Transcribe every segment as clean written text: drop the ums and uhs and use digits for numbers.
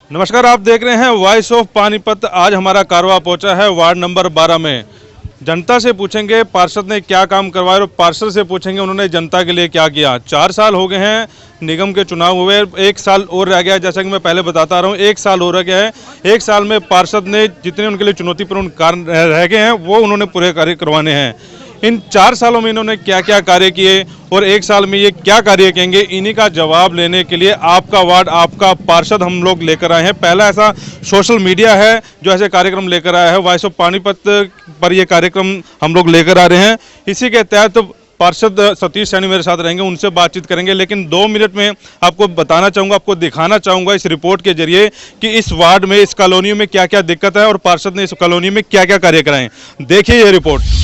नमस्कार, आप देख रहे हैं वॉइस ऑफ पानीपत। आज हमारा कारवा पहुंचा है वार्ड नंबर 12 में। जनता से पूछेंगे पार्षद ने क्या काम करवाया और पार्षद से पूछेंगे उन्होंने जनता के लिए क्या किया। 4 साल हो गए हैं निगम के चुनाव हुए, 1 साल और रह गया है। जैसा कि मैं पहले बताता आ रहा हूँ, 1 साल हो रह गया है। 1 साल में पार्षद ने जितने उनके लिए चुनौतीपूर्ण कार्य रह गए हैं वो उन्होंने पूरे कार्य करवाने हैं। इन 4 सालों में इन्होंने क्या क्या कार्य किए और 1 साल में ये क्या कार्य करेंगे, इन्हीं का जवाब लेने के लिए आपका वार्ड, आपका पार्षद हम लोग लेकर आए हैं। पहला ऐसा सोशल मीडिया है जो ऐसे कार्यक्रम लेकर आया है। वॉइस ऑफ पानीपत पर ये कार्यक्रम हम लोग लेकर आ रहे हैं। इसी के तहत पार्षद सतीश सैनी मेरे साथ रहेंगे, उनसे बातचीत करेंगे। लेकिन 2 मिनट में आपको बताना चाहूँगा, आपको दिखाना चाहूँगा इस रिपोर्ट के जरिए कि इस वार्ड में, इस कॉलोनी में क्या क्या दिक्कत है और पार्षद ने इस कॉलोनी में क्या क्या कार्य कराए। देखिए ये रिपोर्ट।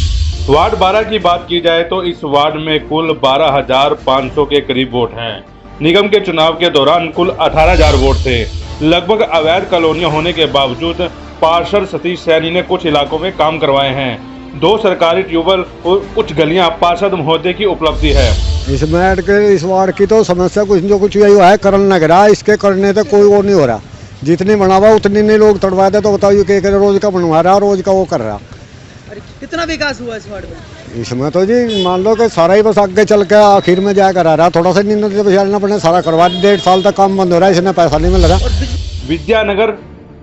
वार्ड 12 की बात की जाए तो इस वार्ड में कुल 12,500 के करीब वोट हैं। निगम के चुनाव के दौरान कुल 18,000 वोट थे। लगभग अवैध कॉलोनियां होने के बावजूद पार्षद सतीश सैनी ने कुछ इलाकों में काम करवाए हैं। 2 सरकारी ट्यूबवेल और कुछ गलियां पार्षद महोदय की उपलब्धि है। इस वार्ड की तो समस्या कुछ यही है, करण नगर है। इसके करने तो कोई वो नहीं हो रहा। जितनी बनावा उतनी नहीं लोग तोड़वा दे। तो बताओ ये रोज का बनवा रहा, रोज का वो कर रहा। कितना विकास हुआ इस वार्ड में? इसमें तो जी मान लो कि सारा ही बस आगे चल के आखिर में जाया करा रहा। थोड़ा सा नींद बिछाना पड़े, सारा करवा। 1.5 साल तक काम बंद हो रहा है, इसमें पैसा नहीं मिल रहा। विद्यानगर,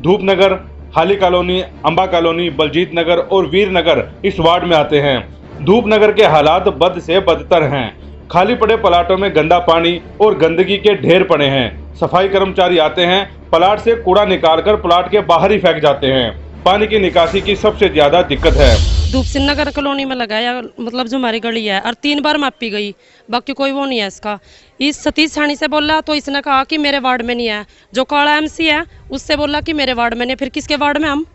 धूपनगर, हाली कॉलोनी, अंबा कॉलोनी, बलजीत नगर और वीर नगर इस वार्ड में आते हैं। धूपनगर के हालात बद से बदतर हैं। खाली पड़े प्लाटों में गंदा पानी और गंदगी के ढेर पड़े हैं। सफाई कर्मचारी आते हैं, प्लाट से कूड़ा निकालकर प्लाट के बाहर ही फेंक जाते हैं। पानी की निकासी की सबसे ज्यादा दिक्कत है। धूपसिंह नगर कॉलोनी में लगाया, मतलब जो हमारी गली है, और 3 बार मापी गई, बाकी कोई वो नहीं है इसका। इस सतीश सैनी से बोला तो इसने कहा कि मेरे वार्ड में नहीं है। जो काला एमसी है उससे बोला कि मेरे वार्ड में नहीं। फिर किसके वार्ड में? हम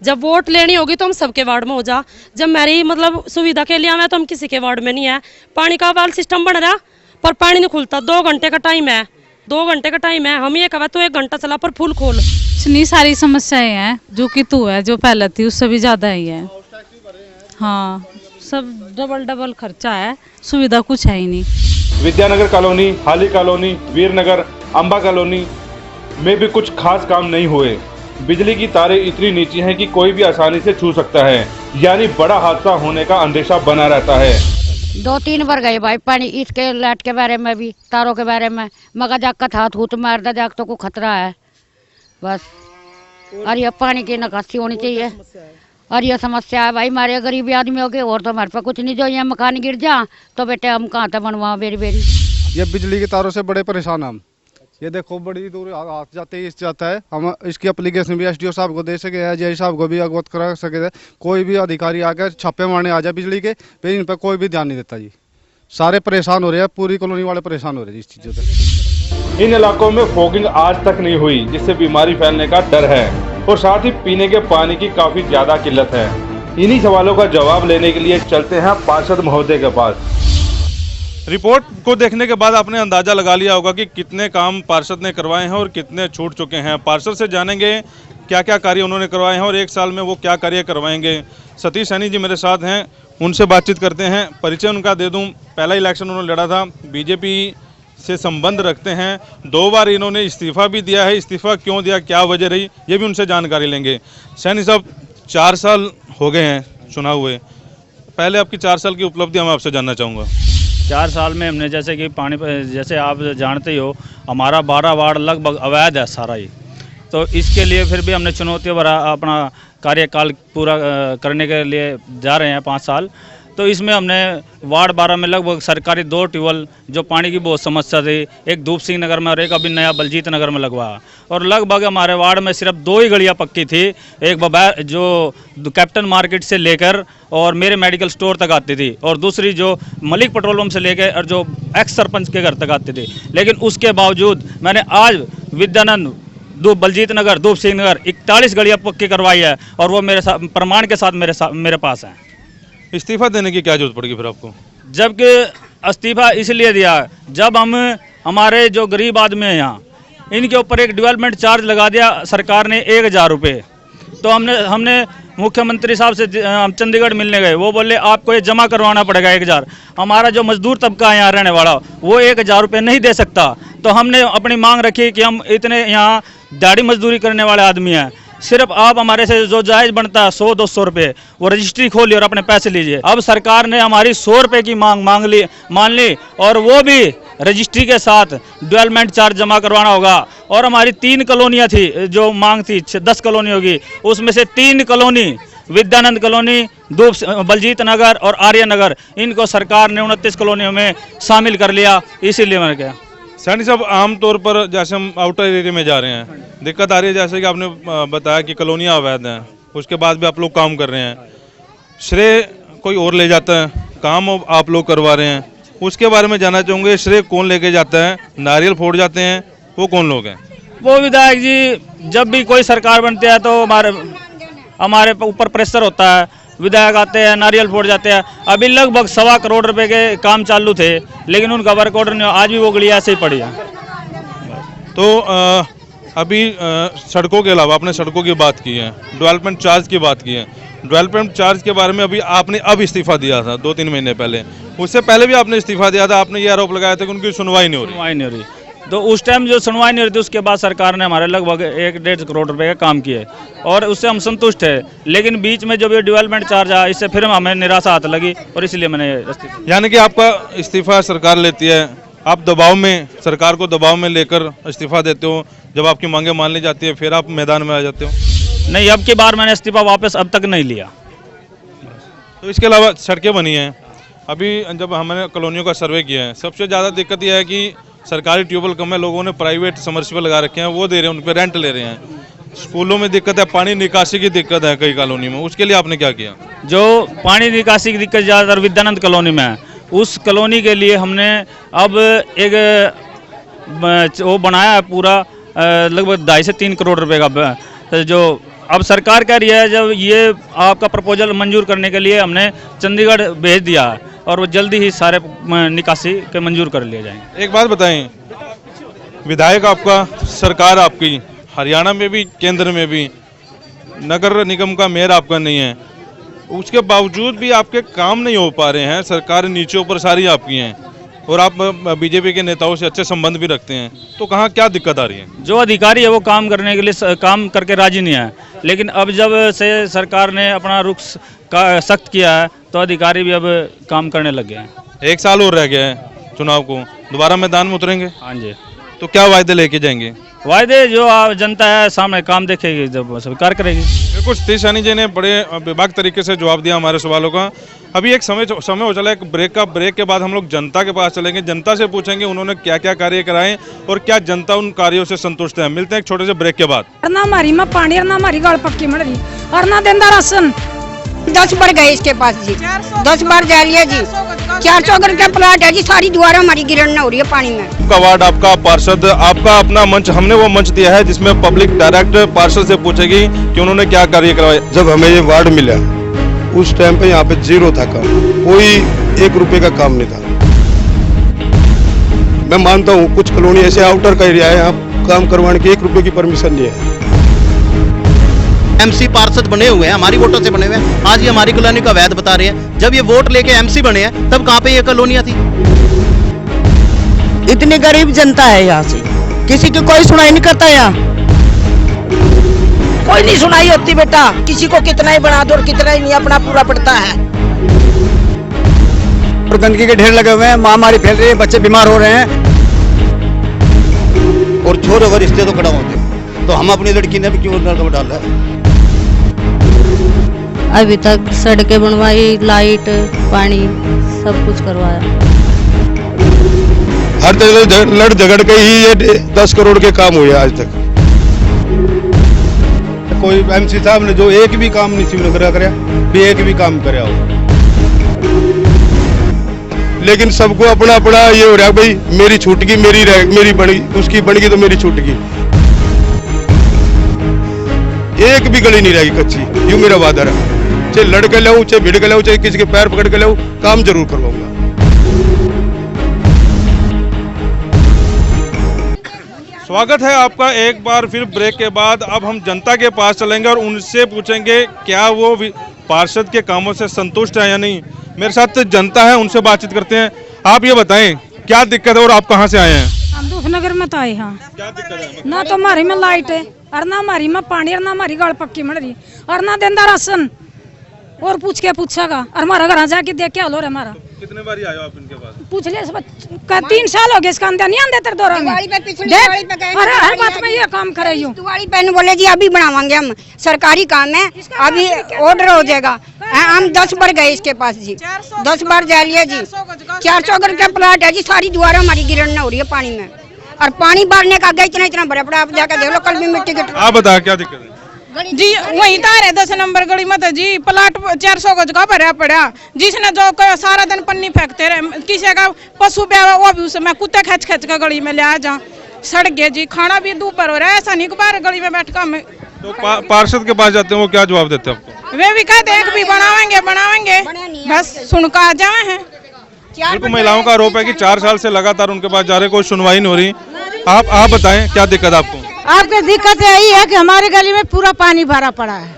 जब वोट लेनी होगी तो हम सबके वार्ड में हो जा। जब मेरी मतलब सुविधा के लिए आया तो हम किसी के वार्ड में नहीं है। पानी का वाल सिस्टम बन रहा पर पानी नहीं खुलता। 2 घंटे का टाइम है, 2 घंटे का टाइम है। हम ये कहा तो 1 घंटा चला पर फुल खोल। इतनी सारी समस्याएं हैं जो कि तू है, जो पहले थी उससे भी ज्यादा ही है। हाँ, सब डबल खर्चा है, सुविधा कुछ है ही नहीं। विद्यानगर कॉलोनी, हाली कॉलोनी, वीरनगर, अंबा कॉलोनी में भी कुछ खास काम नहीं हुए। बिजली की तारें इतनी नीची हैं कि कोई भी आसानी से छू सकता है, यानी बड़ा हादसा होने का अंदेशा बना रहता है। 2-3 बार गए भाई पानी, इसके लाइट के बारे में भी, तारों के बारे में। मगर जाग का था थूत मार दा, जाग तो को खतरा है बस। और ये पानी की निकासी होनी चाहिए। और ये समस्या है भाई, हमारे गरीबी आदमी हो गए और तो हमारे पास कुछ नहीं। जो ये मकान गिर जा तो बेटे हम कहाँ तक बनवाओ बेरी बेरी। ये बिजली की तारों से बड़े परेशान हम। ये देखो बड़ी दूर हाथ जाते ही जाता है। हम इसकी एप्लीकेशन भी एसडीओ साहब को दे सके हैं, जय साहब को भी अवगत करा सके थे। कोई भी अधिकारी आकर छापे मारने आ जाए बिजली के, फिर इन पर कोई भी ध्यान नहीं देता जी। सारे परेशान हो रहे हैं, पूरी कॉलोनी वाले परेशान हो रहे हैं इस चीज़ों से। इन इलाकों में फॉगिंग आज तक नहीं हुई, जिससे बीमारी फैलने का डर है और साथ ही पीने के पानी की काफी ज्यादा किल्लत है। इन्हीं सवालों का जवाब लेने के लिए चलते हैं पार्षद महोदय के पास। रिपोर्ट को देखने के बाद आपने अंदाजा लगा लिया होगा कि कितने काम पार्षद ने करवाए हैं और कितने छूट चुके हैं। पार्षद से जानेंगे क्या क्या कार्य उन्होंने करवाए हैं और 1 साल में वो क्या कार्य करवाएंगे। सतीश सैनी जी मेरे साथ हैं, उनसे बातचीत करते हैं। परिचय उनका दे दूं, पहला इलेक्शन उन्होंने लड़ा था, बीजेपी से संबंध रखते हैं। 2 बार इन्होंने इस्तीफा भी दिया है। इस्तीफा क्यों दिया, क्या वजह रही, ये भी उनसे जानकारी लेंगे। सैनी साहब, 4 साल हो गए हैं चुनाव हुए, पहले आपकी 4 साल की उपलब्धि हम आपसे जानना चाहूँगा। 4 साल में हमने जैसे कि पानी, जैसे आप जानते ही हो, हमारा 12 वार्ड लगभग अवैध है सारा ही। तो इसके लिए फिर भी हमने चुनौती भरा अपना कार्यकाल पूरा करने के लिए जा रहे हैं 5 साल। तो इसमें हमने वार्ड 12 में लगभग सरकारी 2 ट्यूबवेल, जो पानी की बहुत समस्या थी, एक धूप सिंह नगर में और एक अभी नया बलजीत नगर में लगवाया। और लगभग हमारे वार्ड में सिर्फ 2 ही गलियां पक्की थी। एक बबैर जो कैप्टन मार्केट से लेकर और मेरे मेडिकल स्टोर तक आती थी, और दूसरी जो मलिक पेट्रोल पंप से लेकर और जो एक्स सरपंच के घर तक आती थी। लेकिन उसके बावजूद मैंने आज विद्यानंद, बलजीत नगर, धूप सिंह नगर 41 गलियाँ पक्की करवाई है, और वो मेरे साथ प्रमाण के साथ मेरे पास है। इस्तीफा देने की क्या जरूरत पड़ेगी फिर आपको? जबकि इस्तीफा इसलिए दिया, जब हमारे जो गरीब आदमी हैं यहाँ, इनके ऊपर एक डेवलपमेंट चार्ज लगा दिया सरकार ने 1,000 रुपये। तो हमने मुख्यमंत्री साहब से चंडीगढ़ मिलने गए, वो बोले आपको ये जमा करवाना पड़ेगा 1,000। हमारा जो मजदूर तबका है यहाँ रहने वाला, वो 1,000 रुपये नहीं दे सकता। तो हमने अपनी मांग रखी कि हम इतने यहाँ दिहाड़ी मजदूरी करने वाले आदमी हैं। सिर्फ आप हमारे से जो जायज़ बनता है 100-200 रुपये, वो रजिस्ट्री खोली और अपने पैसे लीजिए। अब सरकार ने हमारी 100 रुपये की मान ली, और वो भी रजिस्ट्री के साथ डेवलपमेंट चार्ज जमा करवाना होगा। और हमारी 3 कॉलोनियाँ थी, जो मांग थी 10 कॉलोनी होगी, उसमें से 3 कॉलोनी विद्यानंद कॉलोनी, बलजीत नगर और आर्य नगर, इनको सरकार ने 29 कॉलोनियों में शामिल कर लिया। इसीलिए मैंने कहा सैनी साहब, आमतौर पर जैसे हम आउटर एरिया में जा रहे हैं, दिक्कत आ रही है, जैसे कि आपने बताया कि कॉलोनियाँ अवैध हैं, उसके बाद भी आप लोग काम कर रहे हैं, श्रेय कोई और ले जाता है, काम आप लोग करवा रहे हैं, उसके बारे में जानना चाहूँगे। श्रेय कौन लेके जाता है? नारियल फोड़ जाते हैं, वो कौन लोग हैं? वो विधायक जी, जब भी कोई सरकार बनती है तो हमारे ऊपर प्रेशर होता है, विधायक आते हैं, नारियल फोड़ जाते हैं। अभी लगभग 1.25 करोड़ रुपए के काम चालू थे, लेकिन उनका वर्क ऑर्डर नहीं, आज भी वो गली ऐसे ही पड़ी है। तो अभी सड़कों के अलावा आपने सड़कों की बात की है, डेवलपमेंट चार्ज की बात की है। डेवलपमेंट चार्ज के बारे में अभी आपने इस्तीफा दिया था 2-3 महीने पहले, उससे पहले भी आपने इस्तीफा दिया था। आपने ये आरोप लगाया था कि उनकी सुनवाई नहीं हो रही। तो उस टाइम जो सुनवाई नहीं हो रही थी, उसके बाद सरकार ने हमारे लगभग 1-1.5 करोड़ रुपए का काम किए और उससे हम संतुष्ट है। लेकिन बीच में जब ये डेवलपमेंट चार्ज आया, इससे फिर हमें निराशा हाथ लगी और इसलिए मैंने इस्तीफा। यानी कि आपका इस्तीफा सरकार लेती है, आप दबाव में, सरकार को दबाव में लेकर इस्तीफा देते हो, जब आपकी मांगे मान ली जाती है फिर आप मैदान में आ जाते हो? नहीं, अब की बार मैंने इस्तीफा वापस अब तक नहीं लिया। तो इसके अलावा सड़कें बनी हैं, अभी जब हमने कॉलोनियों का सर्वे किया है, सबसे ज़्यादा दिक्कत यह है कि सरकारी ट्यूबवेल कम है, लोगों ने प्राइवेट समर्सिबल लगा रखे हैं, वो दे रहे हैं, उन पर रेंट ले रहे हैं। स्कूलों में दिक्कत है, पानी निकासी की दिक्कत है कई कॉलोनी में, उसके लिए आपने क्या किया? जो पानी निकासी की दिक्कत ज़्यादातर विद्यानंद कॉलोनी में है, उस कॉलोनी के लिए हमने अब एक वो बनाया है पूरा लगभग 2.5 से 3 करोड़ रुपए का, जो अब सरकार कह रही है जब ये आपका प्रपोजल मंजूर करने के लिए हमने चंडीगढ़ भेज दिया है और वो जल्दी ही सारे निकासी के मंजूर कर लिए जाएंगे। एक बात बताएं, विधायक आपका, सरकार आपकी, हरियाणा में भी केंद्र में भी, नगर निगम का मेयर आपका नहीं है, उसके बावजूद भी आपके काम नहीं हो पा रहे हैं। सरकार नीचे ऊपर सारी आपकी हैं और आप बीजेपी के नेताओं से अच्छे संबंध भी रखते हैं, तो कहाँ क्या दिक्कत आ रही है? जो अधिकारी है वो काम करने के लिए काम करके राजी नहीं है, लेकिन अब जब से सरकार ने अपना रुख सख्त किया है तो अधिकारी भी अब काम करने लग गए हैं। 1 साल और रह गया है चुनाव को, दोबारा मैदान में उतरेंगे? हाँ जी। तो क्या वायदे लेके जाएंगे? वायदे जो जनता है सामने काम देखेगी, जब स्वीकार करेगी। बिल्कुल, सतीश सैनी जी ने बड़े बेबाक तरीके से जवाब दिया हमारे सवालों का। अभी एक समय हो चला एक ब्रेक का, ब्रेक के बाद हम लोग जनता के पास चलेंगे, जनता से पूछेंगे उन्होंने क्या क्या कार्य कराए और क्या जनता उन कार्यों से संतुष्ट है। मिलते हैं एक छोटे से ब्रेक के बाद। ना हमारी माँ पानी और ना हमारी गाड़ पक्की मर रही और ना देंदा राशन। 10 बार गए इसके पास जी, 10 बार जा रही है जी। 400 घर का प्लाट है जी, सारी दीवारें हमारी गिरन हो रही है पानी में। आपका वार्ड, आपका पार्षद, आपका अपना मंच, हमने वो मंच दिया है जिसमें पब्लिक डायरेक्ट पार्षद से पूछेगी कि उन्होंने क्या कार्य करवाए। जब हमें ये वार्ड मिला उस टाइम पे यहाँ पे 0 था काम, कोई 1 रुपए का काम नहीं था। मैं मानता हूँ कुछ कॉलोनी ऐसे आउटर का एरिया है, यहाँ काम करवाने की 1 रुपए की परमिशन नहीं है। एमसी पार्षद बने हुए हैं, हमारी वोटों से बने हुए हैं, आज ये हमारी कॉलोनी का वैध बता रहे हैं। जब ये वोट लेके एमसी बने हैं तब कहाँ पे ये कॉलोनियाँ थी? इतनी गरीब जनता है यहाँ से, किसी की कोई सुनाई नहीं करता। यहाँ कोई नहीं सुनाई होती बेटा, किसी को कितना ही बना दो और कितना ही नहीं अपना पूरा पड़ता है। और गंदगी के ढेर लगे हुए हैं, महामारी फैल रही है, बच्चे बीमार हो रहे हैं। और छोर अगर रिश्ते तो खड़ा होते तो हम अपनी लड़की ने भी क्यों लड़का डाला है? अभी तक सड़कें बनवाई, लाइट, पानी सब कुछ करवाया। हर जगह लड़ झगड़ के ही ये 10 करोड़ के काम हुए आज तक। कोई एमसी साहब ने जो एक भी काम नहीं शिवनगर कराया, भी एक भी काम कराया हो। लेकिन सबको अपना अपना ये हो रहा है, भाई मेरी छूटगी, मेरी बनी, उसकी बनेगी तो मेरी छूटगी। एक भी गली नहीं रहेगी कच्ची, यूं मेरा वादा है। चाहे लड़ के लाऊं, चाहे भिड़ के लाऊं, चाहे किसी के पैर पकड़ के लाऊं, काम जरूर करवाऊंगा। स्वागत है आपका एक बार फिर ब्रेक के बाद। अब हम जनता के पास चलेंगे और उनसे पूछेंगे क्या वो पार्षद के कामों से संतुष्ट है या नहीं। मेरे साथ जनता है, उनसे बातचीत करते हैं। आप ये बताएं क्या दिक्कत है और आप कहाँ से आए हैं? हम दूसनगर 400 में तो आए हाँ। क्या दिक्कत है? ना तो हमारी में लाइट है और ना हमारी में पानी और ना हमारी गाड़ पक्की मर रही और ना देंदा राशन और पूछ के पूछेगा और हमारा घर जाके देख क्या लो रे हमारा। कितने बार आए हो आप इनके पास? पूछ ले 3 साल हो गए इसका अंदर नहीं आंदे तेरे दौरान में। अरे हर बात में ये काम करे यूं दिवाली पे बोले जी अभी बनावांगे हम, सरकारी काम है अभी ऑर्डर हो जाएगा। हम 10 बार गए इसके पास जी, 10 बार जा लिया जी। 400 गज का प्लाट है जी, सारी दीवारें हमारी गिरन हो रही है पानी में और पानी भरने का गया इतना बड़ा बड़ा। आप जाकर देख लो कल भी मिट्टी के। आप बताओ क्या दिक्कत है? जी वही तार है 10 नंबर गली में तो जी प्लाट 400 गज का भरा पड़ा, जिसने जो सारा दिन पन्नी फेंकते रहे, किसी का पशु ब्याह वो भी उसमें कुत्ते खच खच के गली में ले आ जा सड़ गए जी। खाना भी दोपहर हो रहा है, ऐसा नहीं कि बाहर गली में बैठ कर। तो पार्षद के पास जाते हैं, वो क्या जवाब देते हैं आपको? वे भी कहते हैं कि बनावेंगे बनावेंगे, बस सुनकर आ जाए हैं। बिल्कुल, महिलाओं का आरोप है कि 4 साल से लगातार उनके पास जा रहे, कोई सुनवाई नहीं हो रही। आप बताएं क्या दिक्कत आपको? आपकी दिक्कत यही है कि हमारी गली में पूरा पानी भरा पड़ा है,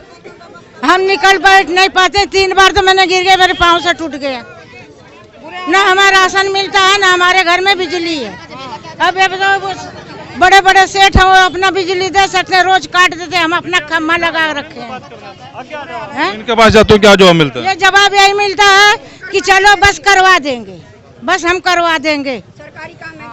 हम निकल बैठ नहीं पाते। 3 बार तो मैंने गिर गया, मेरे पाँव से टूट गया। ना हमारा राशन मिलता है ना हमारे घर में बिजली है। अब ये बताओ बड़े बड़े सेठ हैं, वो अपना बिजली दे सकते, रोज काट देते, हम अपना खम्भा लगा रखे हैं। इनके पास जाते हो क्या जवाब मिलता है? ये जवाब यही मिलता है कि चलो बस करवा देंगे, बस हम करवा देंगे।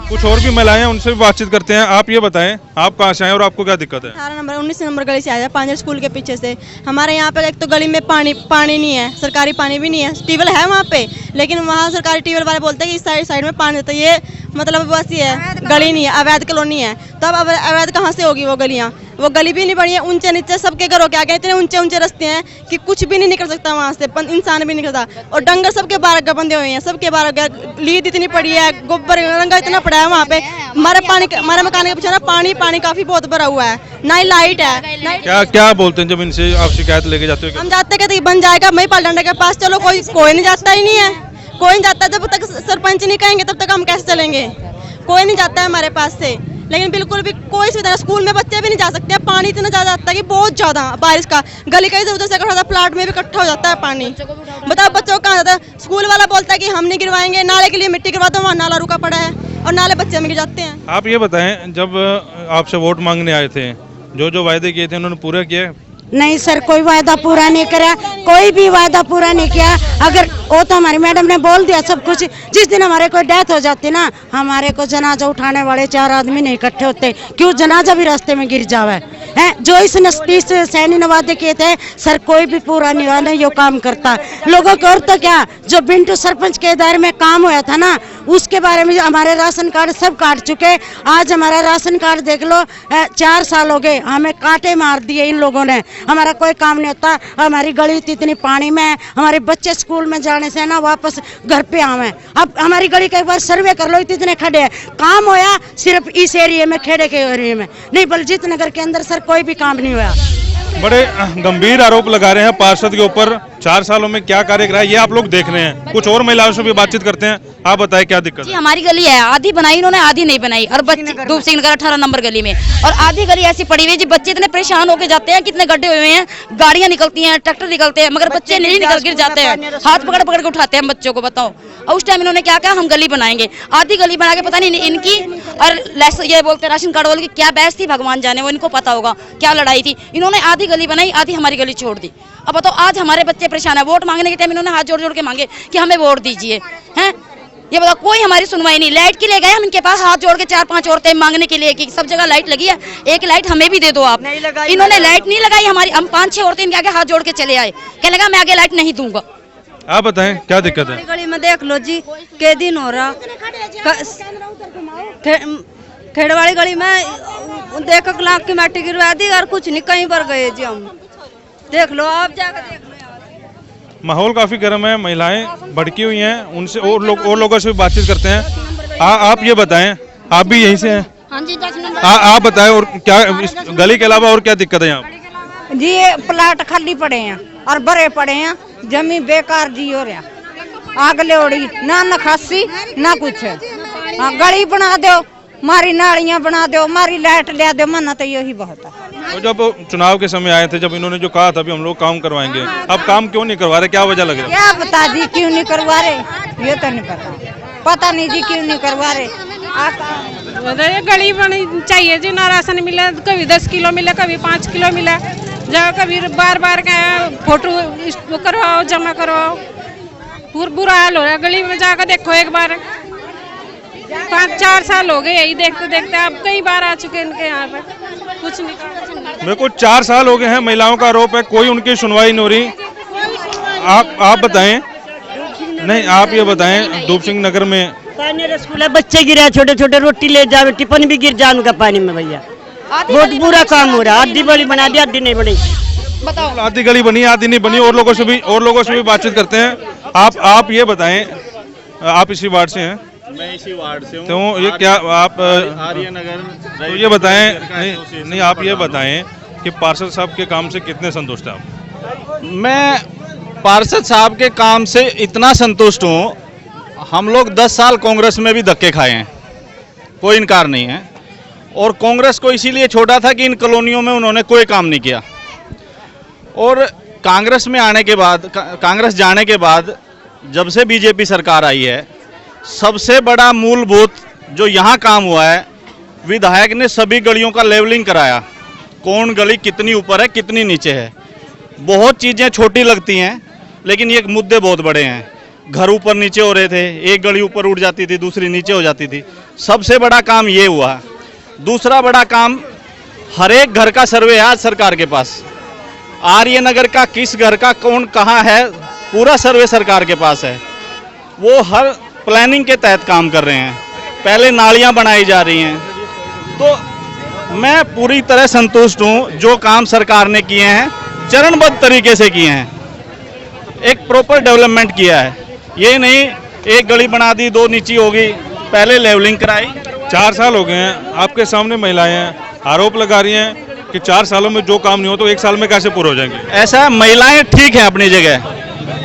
कुछ और भी महिलाएं हैं, उनसे भी बातचीत करते हैं। आप ये बताएं, आप कहाँ से आए और आपको क्या दिक्कत है? 19 नंबर गली से आया, पांजर स्कूल के पीछे से। हमारे यहाँ पे एक तो गली में पानी नहीं है, सरकारी पानी भी नहीं है। ट्यूबवेल है वहाँ पे, लेकिन वहाँ सरकारी ट्यूबवेल वाले बोलते हैं कि इस साइड में पानी देता है। ये मतलब बस ये है, गली नहीं है, अवैध कॉलोनी है। तो अब अवैध कहाँ से होगी वो गलियाँ? वो गली भी नहीं बनी है, ऊंचे नीचे सबके घरों के आगे इतने ऊंचे ऊंचे रास्ते हैं कि कुछ भी नहीं निकल सकता वहाँ से, इंसान भी निकलता। और डंगर सबके बारह बंधे हुए हैं, सबके बारह लीद इतनी पड़ी है, गोबर रंगा इतना पड़ा है वहाँ पे। हमारे मकान के पीछे ना पानी काफी बहुत भरा हुआ है, ना ही लाइट है। क्या बोलते हैं जब इनसे आप शिकायत लेके जाते हो? हम जाते कहते बन जाएगा महिपाल डंडे के पास, चलो कोई नहीं जाता ही नहीं है, कोई नहीं जाता। जब तक सरपंच नहीं कहेंगे तब तक हम कैसे चलेंगे? कोई नहीं जाता है हमारे पास से, लेकिन बिल्कुल भी कोई सुविधा। स्कूल में बच्चे भी नहीं जा सकते, पानी इतना ज्यादा आता है कि बहुत ज्यादा बारिश का गली का इधर उधर से इकट्ठा होता है, प्लाट में भी इकट्ठा हो जाता है पानी। बताओ बच्चों को कहाँ जाता है? स्कूल वाला बोलता है कि हम नहीं गिरवाएंगे, नाले के लिए मिट्टी गिरवा दो, वहाँ नाला रुका पड़ा है और नाले बच्चे में गिर जाते हैं। आप ये बताएं, जब आपसे वोट मांगने आए थे, जो वायदे किए थे उन्होंने पूरा किया? नहीं सर, कोई वायदा पूरा नहीं करा, कोई भी वायदा पूरा नहीं किया। अगर वो तो हमारी मैडम ने बोल दिया सब कुछ। जिस दिन हमारे कोई डेथ हो जाती ना, हमारे को जनाजा उठाने वाले 4 आदमी नहीं इकट्ठे होते, क्यों जनाजा भी रास्ते में गिर जावे है। जो इस 30 सैनी ने वादे किए थे सर, कोई भी पूरा नहीं ये काम करता लोगों को। और तो क्या, जो बिंटू सरपंच के दायरे में काम हुआ था ना, उसके बारे में हमारे राशन कार्ड सब काट चुके। आज हमारा राशन कार्ड देख लो, 4 साल हो गए, हमें कांटे मार दिए इन लोगों ने। हमारा कोई काम नहीं होता, हमारी गली इतनी पानी में है, हमारे बच्चे स्कूल में जाने से ना वापस घर पे आवे। अब हमारी गली का एक बार सर्वे कर लो, इतने खड़े हैं। काम होया सिर्फ इस एरिया में, खेड़े के एरिया में, नहीं बलजीत नगर के अंदर सर कोई भी काम नहीं हुआ। बड़े गंभीर आरोप लगा रहे हैं पार्षद के ऊपर। 4 सालों में क्या कार्य करा है ये आप लोग देख रहे हैं। कुछ और महिलाओं से भी बातचीत करते हैं। आप बताएं क्या दिक्कत है? हमारी गली है, आधी बनाई इन्होंने, आधी नहीं बनाई। और बच्चे धूप सिंह नगर 18 नंबर गली में, और आधी गली ऐसी पड़ी हुई है जी। बच्चे इतने परेशान होके जाते हैं, कितने गड्ढे हुए हैं, गाड़ियां निकलती हैं, ट्रैक्टर निकलते हैं, मगर बच्चे नहीं निकल गिर जाते हैं। हाथ पकड़ पकड़ के उठाते हैं बच्चों को, बताओ। और उस टाइम इन्होंने क्या कहा, हम गली बनाएंगे। आधी गली बना के पता नहीं इनकी और ये बोलते राशन कार्ड वाले की क्या बहस थी, भगवान जाने, वो इनको पता होगा क्या लड़ाई थी। इन्होंने आधी गली बनाई, आधी हमारी गली छोड़ दी। अब बताओ, आज हमारे बच्चे परेशान है। वोट मांगने के टाइम इन्होंने हाथ जोड़ जोड़ के मांगे कि हमें वोट दीजिए, हैं? ये बताओ, कोई हमारी सुनवाई नहीं। लाइट के लिए गए हम इनके पास हाथ जोड़ के, 4-5 औरतें मांगने के लिए कि सब जगह लाइट लगी है, एक लाइट हमें भी दे दो आप। इन्होंने लाइट नहीं लगाई हमारी। हम 5-6 औरतें इनके आगे हाथ जोड़ के चले आए, कहने लगा मैं आगे लाइट नहीं दूंगा। आप बताएं क्या दिक्कत है? गली में देख लो जी, के दिन हो रहा। खेड़ वाली गली में देख 1 लाख की मिट्टी गिरवा दी और कुछ नहीं, कहीं पर गए जी हम। देख लो, आप जाकर देख लो। माहौल काफी गर्म है, महिलाएं भड़की हुई हैं, उनसे और लोगों से भी बातचीत करते हैं। आप ये बताएं, आप भी यहीं से हैं? हाँ जी, 10 नंबर। आप बताएं, और क्या इस गली के अलावा और क्या दिक्कत है यहाँ? जी ये प्लाट खाली पड़े हैं और भरे पड़े हैं, जमीन बेकार जी हो रहा, आग लेड़ी ना नखासी ना कुछ। गली बना दो, मारी नालियां बना दो, मारी लाइट ले दो, मना तो यही बहुत है। तो जब चुनाव के समय आए थे, जब इन्होंने जो कहा था भी हम लोग काम करवाएंगे, अब काम क्यों नहीं करवा रहे, क्या वजह लग रहा है? क्या पता जी क्यों नहीं करवा रहे, ये तो नहीं पता। पता नहीं जी क्यों नहीं करवा रहे। ये गली बनी चाहिए जी, ना राशन मिले, कभी 10 किलो मिले, कभी 5 किलो मिले, जहाँ कभी बार बार का फोटो करवाओ, जमा करवाओ, बुरा हाल हो रहा है। गली में जाकर देखो एक बार, 5-4 साल हो गए यही देखते देखते, अब कई बार आ चुके इनके यहाँ पे, कुछ नहीं। मेरे को 4 साल हो गए हैं, महिलाओं का आरोप है, कोई उनकी सुनवाई नहीं हो रही। आप बताएं, नहीं आप ये बताएं, धूप सिंह नगर में पानी रसगुल्ला बच्चे गिरा, छोटे छोटे रोटी ले जावे, टिफिन भी गिर जान का पानी में भैया, बहुत बुरा काम हो रहा है। आधी बड़ी बना दी, आधी नहीं बनी, बताओ। आधी गली बनी, आधी नहीं बनी, और लोगों से भी बातचीत करते हैं। आप ये बताएं, आप इसी वार्ड से हैं? मैं इसी वार्ड से हूँ। तो ये क्या आप आर्य नगर, तो ये बताएं, नहीं आप ये बताएं कि पार्षद साहब के काम से कितने संतुष्ट हैं आप? मैं पार्षद साहब के काम से इतना संतुष्ट हूँ, हम लोग 10 साल कांग्रेस में भी धक्के खाए हैं, कोई इनकार नहीं है, और कांग्रेस को इसीलिए छोड़ा था कि इन कॉलोनियों में उन्होंने कोई काम नहीं किया। और कांग्रेस में आने के बाद, कांग्रेस जाने के बाद, जब से बीजेपी सरकार आई है, सबसे बड़ा मूलभूत जो यहाँ काम हुआ है, विधायक ने सभी गलियों का लेवलिंग कराया, कौन गली कितनी ऊपर है, कितनी नीचे है। बहुत चीज़ें छोटी लगती हैं, लेकिन ये मुद्दे बहुत बड़े हैं। घर ऊपर नीचे हो रहे थे, एक गली ऊपर उठ जाती थी, दूसरी नीचे हो जाती थी। सबसे बड़ा काम ये हुआ। दूसरा बड़ा काम, हर एक घर का सर्वे है आज सरकार के पास। आर्य नगर का किस घर का कौन कहाँ है, पूरा सर्वे सरकार के पास है। वो हर प्लानिंग के तहत काम कर रहे हैं। पहले नालियाँ बनाई जा रही हैं। तो मैं पूरी तरह संतुष्ट हूँ, जो काम सरकार ने किए हैं चरणबद्ध तरीके से किए हैं, एक प्रॉपर डेवलपमेंट किया है। ये नहीं एक गली बना दी, 2 नीची होगी, पहले लेवलिंग कराई। 4 साल हो गए हैं, आपके सामने महिलाएं हैं, आरोप लगा रही हैं कि 4 सालों में जो काम नहीं हो तो 1 साल में कैसे पूरे हो जाएंगे। ऐसा महिलाएं ठीक है अपनी जगह,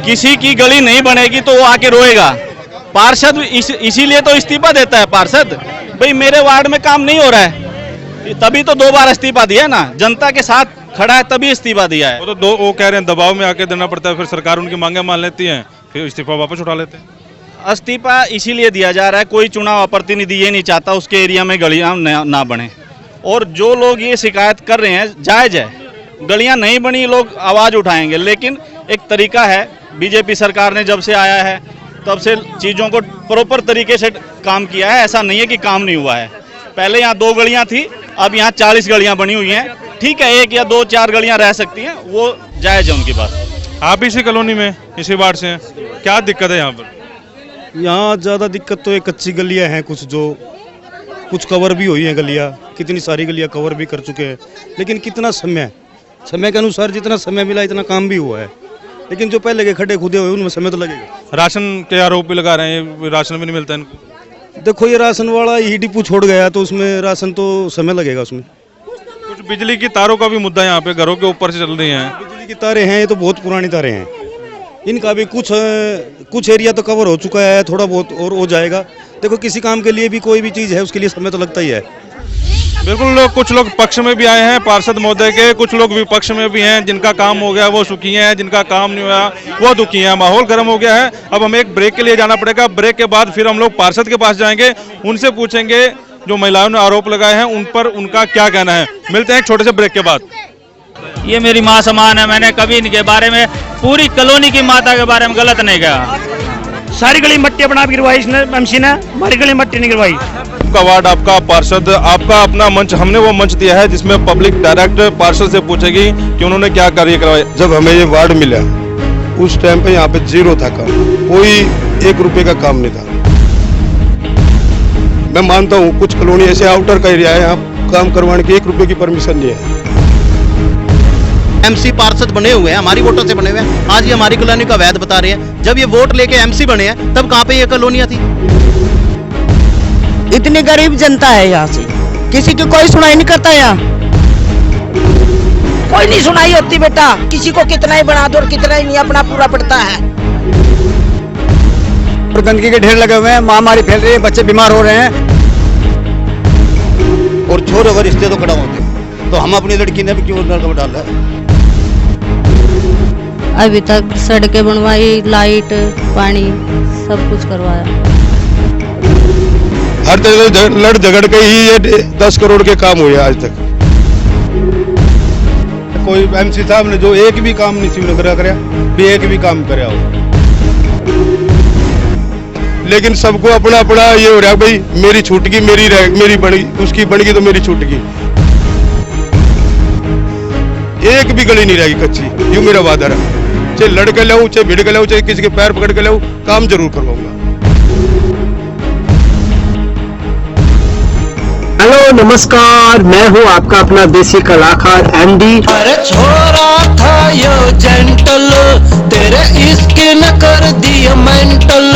किसी की गली नहीं बनेगी तो वो आके रोएगा। पार्षद इसीलिए तो इस्तीफा देता है पार्षद, भाई मेरे वार्ड में काम नहीं हो रहा है, तभी तो 2 बार इस्तीफा दिया ना, जनता के साथ खड़ा है तभी इस्तीफा दिया है। वो कह रहे हैं दबाव में आके देना पड़ता है, फिर सरकार उनकी मांगे मान लेती है, फिर इस्तीफा वापस उठा लेते हैं। इस्तीफा इसीलिए दिया जा रहा है, कोई चुनाव प्रतिनिधि ये नहीं चाहता उसके एरिया में गलियां ना बने। और जो लोग ये शिकायत कर रहे हैं जायज़ है, गलियां नहीं बनी लोग आवाज़ उठाएंगे, लेकिन एक तरीका है, बीजेपी सरकार ने जब से आया है तब से चीज़ों को प्रॉपर तरीके से काम किया है। ऐसा नहीं है कि काम नहीं हुआ है। पहले यहाँ 2 गलियाँ थी, अब यहाँ 40 गलियाँ बनी हुई हैं। ठीक है, 1 या 2-4 गलियाँ रह सकती हैं, वो जायज़ है उनकी बात। आप इसी कॉलोनी में, इसी वार्ड से हैं, क्या दिक्कत है यहाँ पर? यहाँ ज़्यादा दिक्कत तो ये कच्ची गलियाँ हैं, कुछ कवर भी हुई हैं गलियाँ, कितनी सारी गलियाँ कवर भी कर चुके हैं, लेकिन कितना समय के अनुसार जितना समय मिला इतना काम भी हुआ है, लेकिन जो पहले के खड्डे खुदे हुए उनमें समय तो लगेगा। राशन के आरोप भी लगा रहे हैं, राशन भी नहीं मिलता इनको। देखो ये राशन वाला ही डिपो छोड़ गया तो उसमें राशन तो समय लगेगा उसमें। कुछ बिजली की तारों का भी मुद्दा यहाँ पे घरों के ऊपर से चल रही हैं। बिजली की तारें हैं, ये तो बहुत पुरानी तारें हैं, इनका भी कुछ एरिया तो कवर हो चुका है, थोड़ा बहुत और हो जाएगा। देखो किसी काम के लिए भी कोई भी चीज़ है उसके लिए समय तो लगता ही है। बिल्कुल, कुछ लोग पक्ष में भी आए हैं पार्षद महोदय के, कुछ लोग विपक्ष में भी हैं। जिनका काम हो गया वो सुखी हैं, जिनका काम नहीं हुआ वो दुखी हैं। माहौल गर्म हो गया है। अब हमें एक ब्रेक के लिए जाना पड़ेगा। ब्रेक के बाद फिर हम लोग पार्षद के पास जाएंगे, उनसे पूछेंगे जो महिलाओं ने आरोप लगाए हैं उन पर उनका क्या कहना है। मिलते हैं एक छोटे से ब्रेक के बाद। ये मेरी माँ समान है, मैंने कभी इनके बारे में, पूरी कॉलोनी की माता के बारे में गलत नहीं कहा। सारी गली मट्टी बना गिरवाई इसने, एमसी ने, हमारी गली मट्टी नहीं गिरवाई। आपका वार्ड, आपका पार्षद, आपका अपना मंच, हमने वो मंच दिया है जिसमें पब्लिक डायरेक्ट पार्षद से पूछेगी कि उन्होंने क्या कार्य करवाया। जब हमें ये वार्ड मिला उस टाइम पे यहाँ पे 0 था काम, कोई 1 रुपए का काम नहीं था। मैं मानता हूँ कुछ कॉलोनी ऐसे आउटर का एरिया है, यहाँ काम करवाने की 1 रुपए की परमिशन नहीं है। एमसी पार्षद बने हुए हैं, हमारी वोटों से बने हुए हैं, आज ये हमारी कॉलोनी का वैध बता रहे हैं। जब ये वोट लेके एमसी बने हैं तब कहाँ पे ये कॉलोनियाँ थी? इतनी गरीब जनता है यहाँ से, किसी की कोई सुनाई नहीं करता। यहाँ कोई नहीं सुनाई होती बेटा, किसी को कितना ही बना दो और कितना ही नहीं अपना पूरा पड़ता है। और गंदगी के ढेर लगे हुए हैं, महामारी फैल रही है, बच्चे बीमार हो रहे हैं। और छोर अगर रिश्ते तो खड़ा होते तो हम अपनी लड़की ने भी क्यों लड़का डाला? अभी तक सड़कें बनवाई, लाइट, पानी सब कुछ करवाया। हर जगह लड़ झगड़ के ही ये 10 करोड़ के काम हुए आज तक। कोई एमसी साहब ने जो एक भी काम नहीं शिवनगर कराया, भी एक भी काम कराया हो। लेकिन सबको अपना अपना ये हो रहा है, भाई मेरी छूट गई, मेरी बड़ी, उसकी बन गई तो मेरी छूट गई। एक भी गली नहीं रहेगी कच्ची, यूं मेरा वादा है। चाहे लड़ के लाऊं, चाहे भिड़ के लाऊं, चाहे किसी के पैर पकड़ के लाऊं, काम जरूर करवाऊंगा। हेलो नमस्कार, मैं हूँ आपका अपना देसी कलाकार एमडी। अरे छोरा था यो जेंटल, तेरे इश्क न कर दिया मेंटल,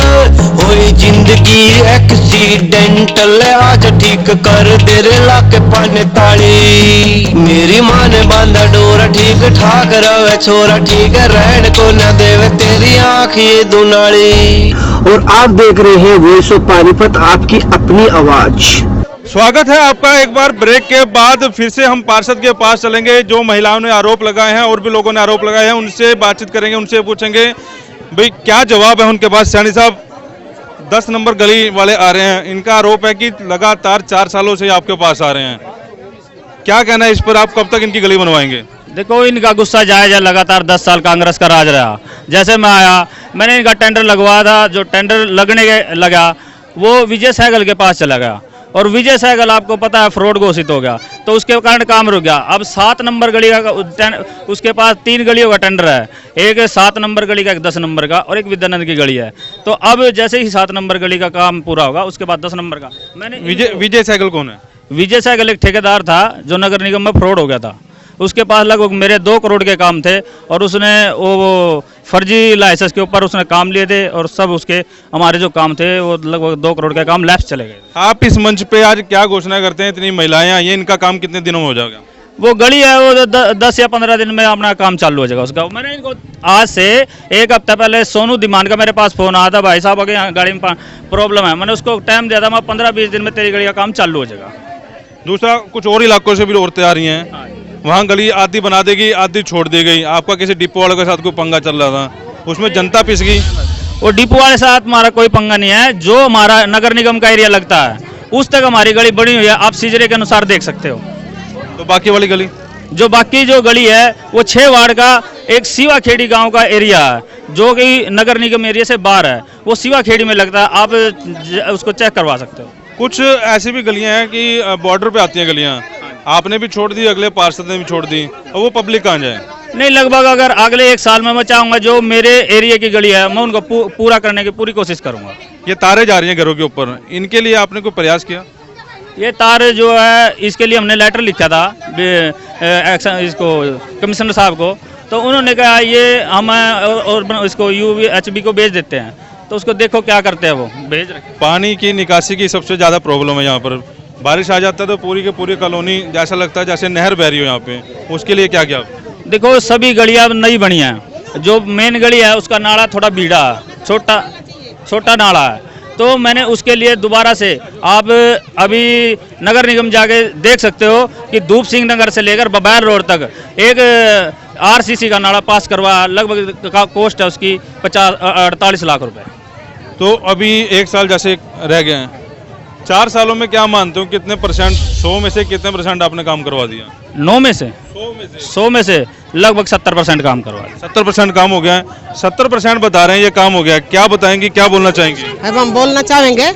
होई जिंदगी एक्सीडेंटल, आज ठीक कर दे रे लाके पाने ताली। मेरी माँ ने बांधा डोरा, ठीक ठाक रहे छोरा, ठीक रहन को न देवे तेरी आँख ये दुनाली। और आप देख रहे हैं वॉइस ऑफ पानीपत, आपकी अपनी आवाज। स्वागत है आपका एक बार ब्रेक के बाद। फिर से हम पार्षद के पास चलेंगे। जो महिलाओं ने आरोप लगाए हैं और भी लोगों ने आरोप लगाए हैं, उनसे बातचीत करेंगे, उनसे पूछेंगे भाई क्या जवाब है उनके पास। सैनी साहब, 10 नंबर गली वाले आ रहे हैं, इनका आरोप है कि लगातार 4 सालों से आपके पास आ रहे हैं, क्या कहना है इस पर? आप कब तक इनकी गली बनवाएंगे? देखो, इनका गुस्सा जायज है। लगातार 10 साल कांग्रेस का राज रहा। जैसे मैं आया, मैंने इनका टेंडर लगवाया था, जो टेंडर लगने के लगा वो विजय सहगल के पास चला गया, और विजय सहगल आपको पता है फ्रॉड घोषित हो गया, तो उसके कारण काम रुक गया। अब 7 नंबर गली का उसके पास 3 गलियों का टेंडर है, एक 7 नंबर गली का, एक 10 नंबर का और एक विद्यानंद की गली है। तो अब जैसे ही 7 नंबर गली का काम पूरा होगा, उसके बाद 10 नंबर का। मैंने विजय सहगल कौन है? विजय सहगल एक ठेकेदार था जो नगर निगम में फ्रॉड हो गया था। उसके पास लगभग मेरे 2 करोड़ के काम थे, और उसने वो फर्जी लाइसेंस के ऊपर उसने काम लिए थे, और सब उसके हमारे जो काम थे वो लगभग 2 करोड़ के काम लैप्स चले गए। आप इस मंच पे आज क्या घोषणा करते हैं? इतनी महिलाएं आई हैं, इनका काम कितने दिनों में हो जाएगा? वो गली है वो 10 या 15 दिन में अपना काम चालू हो जाएगा उसका। मैंने इनको आज से 1 हफ्ता पहले सोनू दिमान का मेरे पास फोन आया था, भाई साहब अगर यहाँ गाड़ी में प्रॉब्लम है। मैंने उसको टाइम दिया था, मैं 15-20 दिन में तेरी गली का काम चालू हो जाएगा। दूसरा, कुछ और इलाकों से भी औरतें आ रही हैं, वहाँ गली आधी बना देगी, आधी छोड़ दी गई। आपका किसी डिपो वाले के साथ कोई पंगा चल रहा था, उसमें जनता पिस गई। वो डिपो वाले साथ हमारा कोई पंगा नहीं है। जो हमारा नगर निगम का एरिया लगता है उस तक हमारी गली बनी हुई है, आप सीजरे के अनुसार देख सकते हो। तो बाकी वाली गली, जो बाकी जो गली है वो 6 वार्ड का एक सीवा खेड़ी गांव का एरिया है, जो कि नगर निगम एरिया से बाहर है, वो सीवा खेड़ी में लगता है। आप उसको चेक करवा सकते हो। कुछ ऐसी भी गलियां हैं कि बॉर्डर पे आती हैं गलियां, आपने भी छोड़ दी, अगले पार्षद ने भी छोड़ दी, और वो पब्लिक कहाँ जाए? नहीं, लगभग अगर अगले 1 साल में मैं चाहूँगा जो मेरे एरिया की गली है मैं उनको पूरा करने की पूरी कोशिश करूँगा। ये तारे जा रही हैं घरों के ऊपर, इनके लिए आपने कोई प्रयास किया? ये तार जो है इसके लिए हमने लेटर लिखा था इसको कमिश्नर साहब को, तो उन्होंने कहा ये हम और इसको UHB को भेज देते हैं, तो उसको देखो क्या करते हैं, वो भेज रखे। पानी की निकासी की सबसे ज़्यादा प्रॉब्लम है यहाँ पर। बारिश आ जाता है तो पूरी की पूरी कॉलोनी जैसा लगता है जैसे नहर बह रही हो यहाँ पे। उसके लिए क्या किया? देखो, सभी गलियाँ नई बनी हैं। जो मेन गली है उसका नाला थोड़ा बीड़ा है, छोटा नाला है, तो मैंने उसके लिए दोबारा से, आप अभी नगर निगम जाके देख सकते हो कि धूप सिंह नगर से लेकर बबैर रोड तक एक RCC का नाला पास करवा, लगभग का कॉस्ट है उसकी 48 लाख रुपए। तो अभी 1 साल जैसे रह गए हैं, 4 सालों में क्या मानते हो कितने परसेंट, 100 में से कितने परसेंट आपने काम करवा दिया? 100 में से लगभग 70% काम करवा दिया। 70% काम हो गया है। 70% बता रहे हैं ये काम हो गया है, क्या बताएंगे, क्या बोलना चाहेंगे? अब हम बोलना चाहेंगे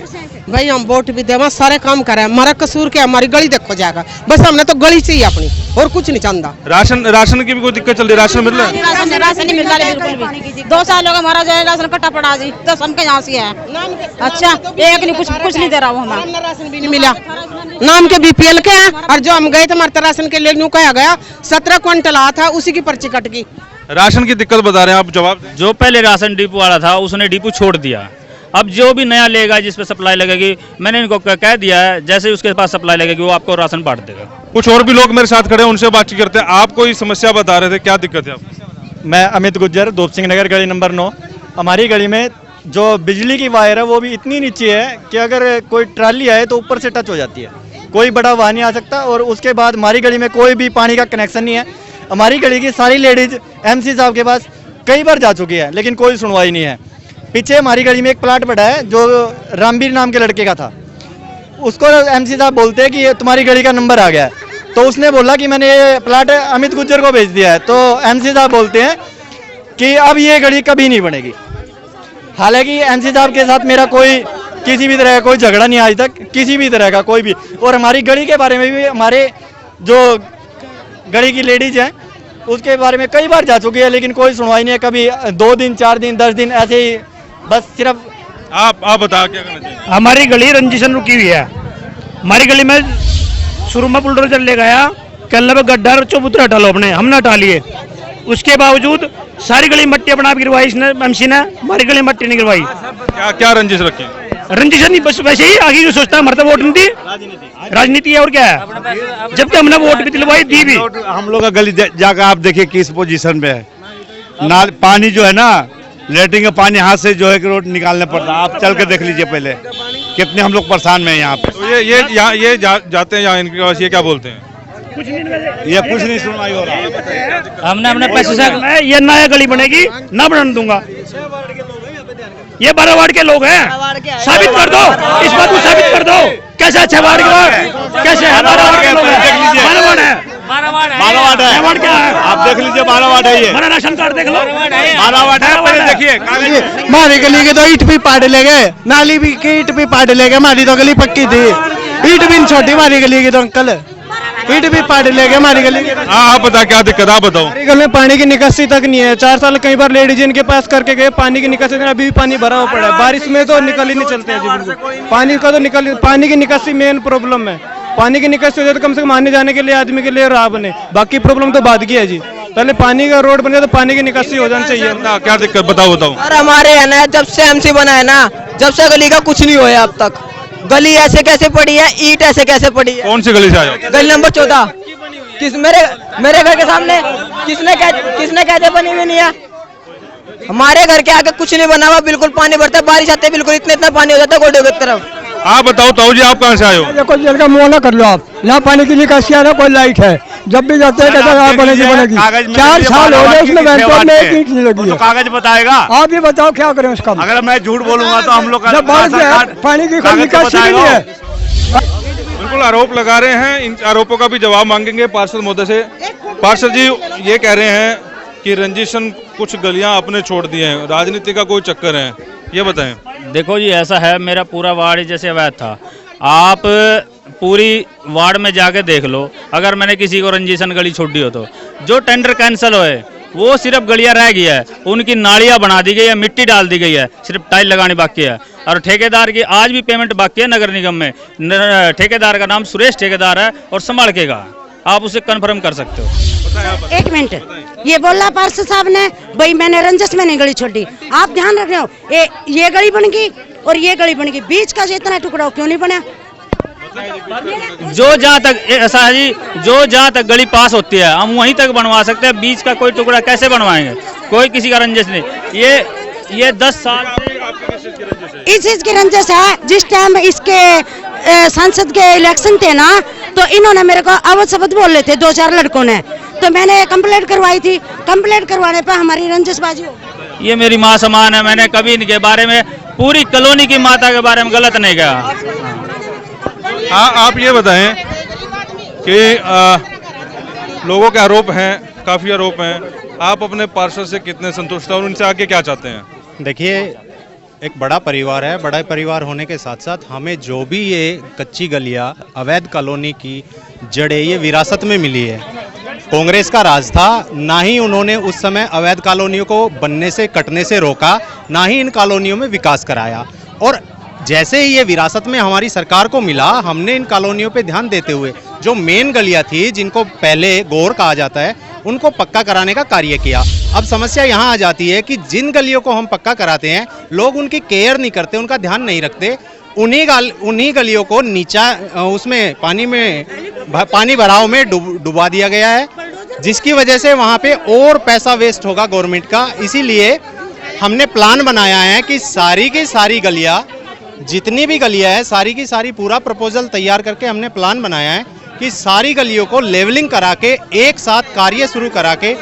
भाई, हम वोट भी देवा, सारे काम करें, हमारा कसूर क्या, हमारी गली देखो जाएगा, बस हमने तो गली चाहिए अपनी, और कुछ नहीं चाहता। राशन की भी कोई दिक्कत चल रही है? राशन मिल रहा है? राशन नहीं मिल रहा है बिल्कुल भी। 2 साल होगा हमारा जो है राशन कटा पड़ा जी, 10 हम के यहाँ से है। अच्छा, एक नहीं, कुछ नहीं दे रहा वो हमारा। राशन भी नहीं मिला, नाम के BPL के हैं, और जो हम गए थे हमारे राशन के लिए न्यू कहा गया 17 क्विंटल आया था, उसी की पर्ची कट गई। राशन की दिक्कत बता रहे हैं आप, जवाब दें। जो पहले राशन डिपो वाला था उसने डिपो छोड़ दिया। अब जो भी नया लेगा जिस पे सप्लाई लगेगी, मैंने इनको कह दिया है जैसे ही उसके पास सप्लाई लगेगी वो आपको राशन बांट देगा। कुछ और भी लोग मेरे साथ खड़े हैं, उनसे बातचीत करते हैं। आप कोई समस्या बता रहे थे, क्या दिक्कत है आपको? मैं अमित गुज्जर, धूप सिंह नगर गली नंबर 9। हमारी गली में जो बिजली की वायर है वो भी इतनी नीचे है कि अगर कोई ट्राली आए तो ऊपर से टच हो जाती है, कोई बड़ा वाहन नहीं आ सकता। और उसके बाद हमारी गली में कोई भी पानी का कनेक्शन नहीं है। हमारी गली की सारी लेडीज MC साहब के पास कई बार जा चुकी है, लेकिन कोई सुनवाई नहीं है। पीछे हमारी गली में एक प्लाट पड़ा है जो रामवीर नाम के लड़के का था, उसको एमसी साहब बोलते हैं कि ये तुम्हारी गली का नंबर आ गया है, तो उसने बोला कि मैंने ये प्लाट अमित गुज्जर को भेज दिया है, तो एमसी साहब बोलते हैं कि अब ये गली कभी नहीं बनेगी। हालांकि एमसी साहब के साथ मेरा कोई किसी भी तरह का कोई झगड़ा नहीं आज तक, किसी भी तरह का कोई भी, और हमारी गली के बारे में भी हमारे जो गली की लेडीज हैं उसके बारे में कई बार जा चुकी है, लेकिन कोई सुनवाई नहीं है। कभी 2 दिन 4 दिन 10 दिन ऐसे ही बस सिर्फ। आप बता क्या करना चाहिए? हमारी गली रंजिशन रुकी हुई है। हमारी गली में शुरू में बुलडोजर ले गया, कल गड्ढा चौबूतर हटा लो अपने, हमने हटा लिए। उसके बावजूद सारी गली मट्टी बना गिरवाई इसने, एमसी ने हमारी गली मट्टी नहीं गिरवाई। क्या रंजिश रखी? रंजिश नहीं, बस वैसे ही आगे जो सोचता है मरता वोट नहीं दी, राजनीति है और क्या है। जब तक हमने वोट भी दिलवाई दी भी। हम लोग का गली जाकर आप देखिए किस पोजीशन में है। नाल पानी जो है ना, लेटरिन का पानी हाथ से जो है कि रोड निकालना पड़ता है। आप चल कर देख लीजिए पहले कितने हम लोग परेशान में यहाँ पे। तो ये जाते हैं यहाँ इनके पास, ये क्या बोलते हैं? ये कुछ नहीं सुनवाई हो रहा। हमने अपने पैसे से ये नया गली बनेगी ना बनने दूंगा। ये 12 वार्ड के लोग हैं, साबित कर दो, इस बात को साबित कर दो। कैसे अच्छे वार्ड के लोग, कैसे है 12 वार्ड के लोग हैं, 12 वार्ड है, 12 वार्ड है, वार्ड क्या है? आप देख लीजिए 12 वार्ड है। ये मेरा राशन कार्ड देख लो, 12 वार्ड है। पहले देखिए हमारी गली के तो ईट भी पाट ले गए, नाली भी की ईट भी पाट ले गए। हमारी तो गली पक्की थी, ईट भी छोटी हमारी गली की तो अंकल, ईट भी पाट ले गए हमारी गली। आप बता क्या दिक्कत, आप बताओ। हमारी गली में पानी की निकासी तक नहीं है। 4 साल कई बार लेडीज इनके पास करके गए, पानी की निकासी अभी भी पानी भरा हुआ पड़ा है। बारिश में तो निकल ही नहीं चलते हैं जी, बिल्कुल पानी का तो पानी की निकासी मेन प्रॉब्लम है। पानी की निकासी हो जाए तो कम से कम आने जाने के लिए आदमी के लिए राह बने, बाकी प्रॉब्लम तो बाद की है जी। पहले पानी का रोड बने तो पानी की निकासी हो जानी चाहिए। क्या दिक्कत बताओ। और हमारे है ना, जब से एमसी बना है ना, जब से गली का कुछ नहीं हुआ अब तक। गली ऐसे कैसे पड़ी है, ईट ऐसे कैसे पड़ी है। कौन सी गली से आए हो? गली नंबर 14। मेरे घर के सामने किसने कहते बनी हुई नहीं है। हमारे घर के आगे कुछ नहीं बना हुआ, बिल्कुल पानी भरता है, बारिश आते बिल्कुल इतना पानी हो जाता है गोडे की तरफ। आप बताओ ताऊ जी, आप कहाँ से आए हो? देखो जेल का मुँह ना कर लो आप, ना पानी की निकासी है ना कोई लाइट है। जब भी जाते हैं कहते हैं आप बनेगी 4 साल हो गए उसमें बैंकों में एक ईंट नहीं लगी है। कागज बताएगा, आप ही बताओ क्या करें उसका। अगर मैं झूठ बोलूंगा तो हम लोग जब बारिश में पानी की कोई निकासी नहीं है। बिल्कुल आरोप लगा रहे हैं, इन आरोपों का भी जवाब मांगेंगे पार्षद महोदय से। पार्षद जी ये कह रहे हैं कि रंजिशन कुछ गलियां अपने छोड़ दिए हैं, राजनीति का कोई चक्कर है, ये बताएं। देखो जी ऐसा है, मेरा पूरा वार्ड जैसे अवैध था। आप पूरी वार्ड में जाके देख लो, अगर मैंने किसी को रंजिशन गली छोड़ दी हो तो जो टेंडर कैंसिल होए वो सिर्फ गलियां रह गई है, उनकी नालियां बना दी गई है, मिट्टी डाल दी गई है, सिर्फ टाइल लगानी बाकी है। और ठेकेदार की आज भी पेमेंट बाकी है नगर निगम में। ठेकेदार का नाम सुरेश ठेकेदार है और संभालकेगा, आप उसे कंफर्म कर सकते हो। 1 मिनट, ये बोला पार्षद साहब ने भाई मैंने रंजिश में नहीं गली छोड़ी। आप ध्यान रख रहे हो, ये गली बन गई और ये गली बन गई, बीच का जो इतना टुकड़ा क्यों नहीं बना? जो जहाँ तक ऐसा है जी, जो जहाँ तक गली पास होती है हम वहीं तक बनवा सकते हैं, बीच का कोई टुकड़ा कैसे बनवाएंगे? कोई किसी का रंजिश नहीं। ये 10 साल इस चीज की रंजिश है। जिस टाइम इसके सांसद के इलेक्शन थे ना, तो इन्होंने मेरे को अवध शब्द बोल रहे थे 2-4 लड़कों ने, तो मैंने कंप्लेंट करवाई थी। कंप्लेंट करवाने पर हमारी रंजिशबाजी हो गई। ये मेरी माँ समान है, मैंने कभी इनके बारे में, पूरी कॉलोनी की माता के बारे में गलत नहीं कहा। आप ये बताएं कि लोगों के आरोप हैं, काफ़ी आरोप हैं, आप अपने पार्षद से कितने संतुष्ट हैं और उनसे आगे क्या चाहते हैं? देखिए, एक बड़ा परिवार है, बड़ा परिवार होने के साथ साथ हमें जो भी ये कच्ची गलियां अवैध कॉलोनी की जड़ें ये विरासत में मिली है। कांग्रेस का राज था, ना ही उन्होंने उस समय अवैध कॉलोनियों को बनने से कटने से रोका, ना ही इन कॉलोनियों में विकास कराया। और जैसे ही ये विरासत में हमारी सरकार को मिला, हमने इन कॉलोनियों पे ध्यान देते हुए जो मेन गलियां थी, जिनको पहले गौर कहा जाता है, उनको पक्का कराने का कार्य किया। अब समस्या यहाँ आ जाती है कि जिन गलियों को हम पक्का कराते हैं, लोग उनकी केयर नहीं करते, उनका ध्यान नहीं रखते। उन्हीं गलियों को नीचा उसमें पानी भराव में डुबा दिया गया है, जिसकी वजह से वहाँ पे और पैसा वेस्ट होगा गवर्नमेंट का। इसीलिए हमने प्लान बनाया है कि सारी की सारी गलियां, जितनी भी गलियां हैं, सारी की सारी पूरा प्रपोजल तैयार करके हमने प्लान बनाया है कि सारी गलियों को लेवलिंग करा के एक साथ कार्य शुरू करा के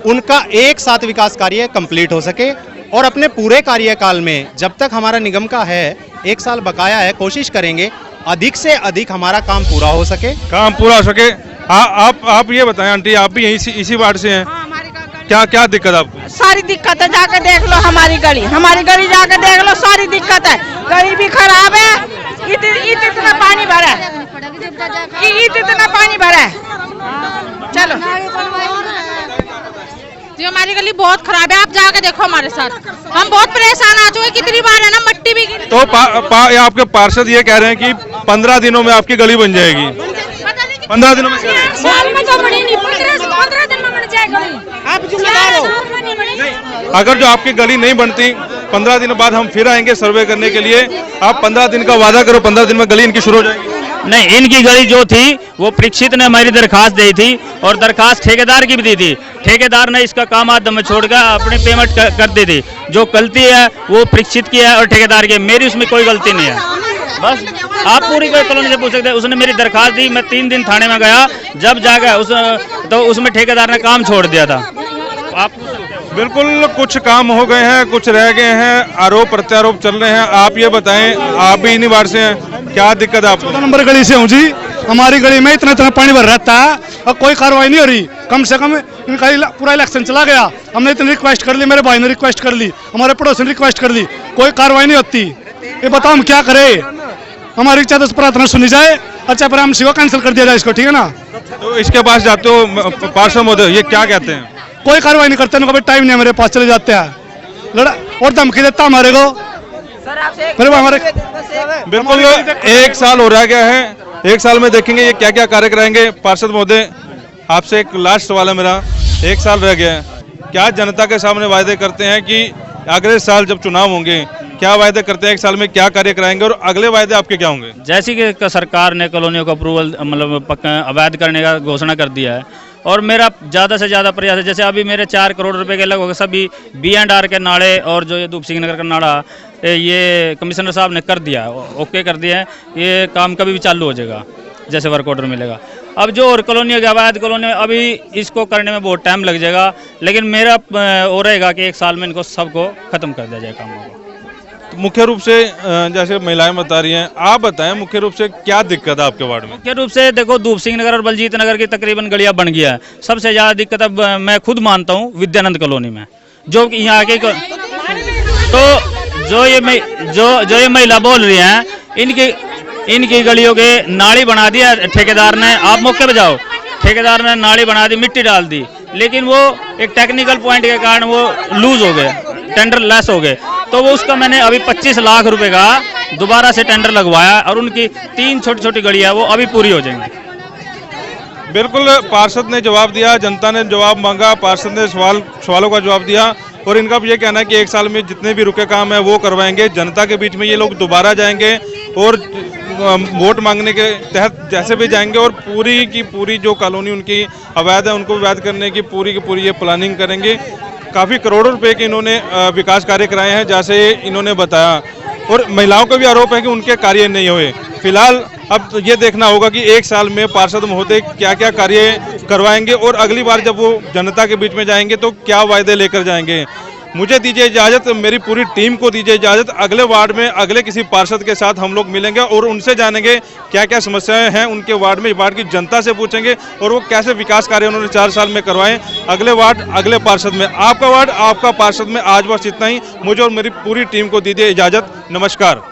उनका एक साथ विकास कार्य कंप्लीट हो सके। और अपने पूरे कार्यकाल में, जब तक हमारा निगम का है 1 साल बकाया है, कोशिश करेंगे अधिक से अधिक हमारा काम पूरा हो सके। काम पूरा हो सके। आप ये बताएं आंटी, आप भी यहीं इसी वार्ड से हैं? क्या क्या दिक्कत आपको? सारी दिक्कत है, जाके देख लो हमारी गली जाके देख लो, सारी दिक्कत है। गली भी खराब है, इतना पानी भरा है, इतना पानी भरा है। चलो जी, हमारी गली बहुत खराब है, आप जाके देखो हमारे साथ। हम बहुत परेशान आ चुके, कितनी बार है ना मट्टी भी गिरी। तो आपके पार्षद ये कह रहे हैं कि 15 दिनों में आपकी गली बन जाएगी। 15 दिनों में? साल में तो बनी नहीं, 15 दिन में बन जाएगी। आप जिम्मेदार हो। अगर जो आपकी गली नहीं बनती, 15 दिनों बाद हम फिर आएंगे सर्वे करने के लिए। आप 15 दिन का वादा करो, 15 दिन में गली इनकी शुरू हो जाएगी। नहीं, इनकी गली जो थी वो परीक्षित ने हमारी दरखास्त दी थी और दरखास्त ठेकेदार की भी दी थी। ठेकेदार ने इसका काम आधे में छोड़कर अपनी पेमेंट कर दी थी। जो गलती है वो परीक्षित की है और ठेकेदार की है, मेरी उसमें कोई गलती नहीं है। बस आप पूरी कोई कॉलोनी से पूछ सकते हैं। उसने मेरी दरखास्त दी, मैं 3 दिन थाने में गया, जब जाकर तो उसमें ठेकेदार ने काम छोड़ दिया था। आप बिल्कुल, कुछ काम हो गए हैं, कुछ रह गए हैं, आरोप प्रत्यारोप चल रहे हैं। आप ये बताएं, आप भी इन्हीं वार्ड से हैं, क्या दिक्कत है आपको? 14 नंबर गली से हूँ जी। हमारी गली में इतना पानी भर रहता है और कोई कार्रवाई नहीं हो रही। कम से कम इनका पूरा इलेक्शन चला गया, हमने इतनी रिक्वेस्ट कर ली, मेरे भाई ने रिक्वेस्ट कर ली, हमारे पड़ोसी ने रिक्वेस्ट कर ली, कोई कार्रवाई नहीं होती। ये बताओ हम क्या करें? हमारी इच्छा तो प्रार्थना सुनी जाए, अच्छा पर हम को कैंसिल कर दिया जाए इसको, ठीक है ना? तो इसके पास जाते हो पार्षद महोदय, ये क्या कहते हैं? कोई कार्रवाई नहीं करते, कभी टाइम नहीं, मेरे पास चले जाते हैं, लड़ा और धमकी देता हमारे को। बिल्कुल, 1 साल हो रहा गया है, 1 साल में देखेंगे ये क्या क्या कार्य कराएंगे। पार्षद महोदय, आपसे एक लास्ट सवाल है मेरा, 1 साल रह गया है, क्या जनता के सामने वायदे करते हैं कि अगले साल जब चुनाव होंगे, क्या वायदे करते हैं 1 साल में क्या कार्य कराएंगे और अगले वायदे आपके क्या होंगे? जैसी कि सरकार ने कॉलोनियों को अप्रूवल मतलब अवैध करने का घोषणा कर दिया है और मेरा ज़्यादा से ज़्यादा प्रयास है। जैसे अभी मेरे 4 करोड़ रुपए के लगभग सभी B&R के नाले और जो ये धूप सिंह नगर का नाला, ये कमिश्नर साहब ने कर दिया, ओके कर दिया है। ये काम कभी भी चालू हो जाएगा जैसे वर्क ऑर्डर मिलेगा। अब जो और कॉलोनी के अवैध कॉलोनी, अभी इसको करने में बहुत टाइम लग जाएगा, लेकिन मेरा वो रहेगा कि 1 साल में इनको सबको ख़त्म कर दिया जाए कामों को। तो मुख्य रूप से जैसे महिलाएं बता रही हैं, आप बताएं मुख्य रूप से क्या दिक्कत है आपके वार्ड में? मुख्य रूप से देखो, धूप सिंह नगर और बलजीत नगर की तकरीबन गलियां बन गया है। सबसे ज़्यादा दिक्कत अब मैं खुद मानता हूँ विद्यानंद कॉलोनी में, जो कि यहाँ आके तो जो ये महिला बोल रही हैं, इनकी गलियों के नाली बना दिया ठेकेदार ने। आप मौके पे जाओ, ठेकेदार ने नाली बना दी, मिट्टी डाल दी, लेकिन वो एक टेक्निकल पॉइंट के कारण वो लूज हो गए, टेंडर लेस हो गए। तो वो उसका मैंने अभी 25 लाख रुपए का दोबारा से टेंडर लगवाया और उनकी 3 छोटी छोटी गलियां वो अभी पूरी हो जाएंगी। बिल्कुल, पार्षद ने जवाब दिया, जनता ने जवाब मांगा, पार्षद ने सवालों का जवाब दिया और इनका भी ये कहना है कि 1 साल में जितने भी रुके काम है वो करवाएंगे। जनता के बीच में ये लोग दोबारा जाएंगे और वोट मांगने के तहत जैसे भी जाएंगे और पूरी की पूरी जो कॉलोनी उनकी अवैध है उनको वैध करने की पूरी ये प्लानिंग करेंगे। काफ़ी करोड़ों रुपए के इन्होंने विकास कार्य कराए हैं, जैसे इन्होंने बताया। और महिलाओं का भी आरोप है कि उनके कार्य नहीं हुए। फिलहाल अब ये देखना होगा कि 1 साल में पार्षद महोदय क्या क्या कार्य करवाएंगे और अगली बार जब वो जनता के बीच में जाएंगे तो क्या वायदे लेकर जाएंगे। मुझे दीजिए इजाज़त, मेरी पूरी टीम को दीजिए इजाज़त। अगले वार्ड में अगले किसी पार्षद के साथ हम लोग मिलेंगे और उनसे जानेंगे क्या क्या समस्याएं हैं उनके वार्ड में। वार्ड की जनता से पूछेंगे और वो कैसे विकास कार्य उन्होंने 4 साल में करवाए। अगले वार्ड अगले पार्षद में, आपका वार्ड आपका पार्षद में। आज बस इतना ही। मुझे और मेरी पूरी टीम को दीजिए इजाज़त। नमस्कार।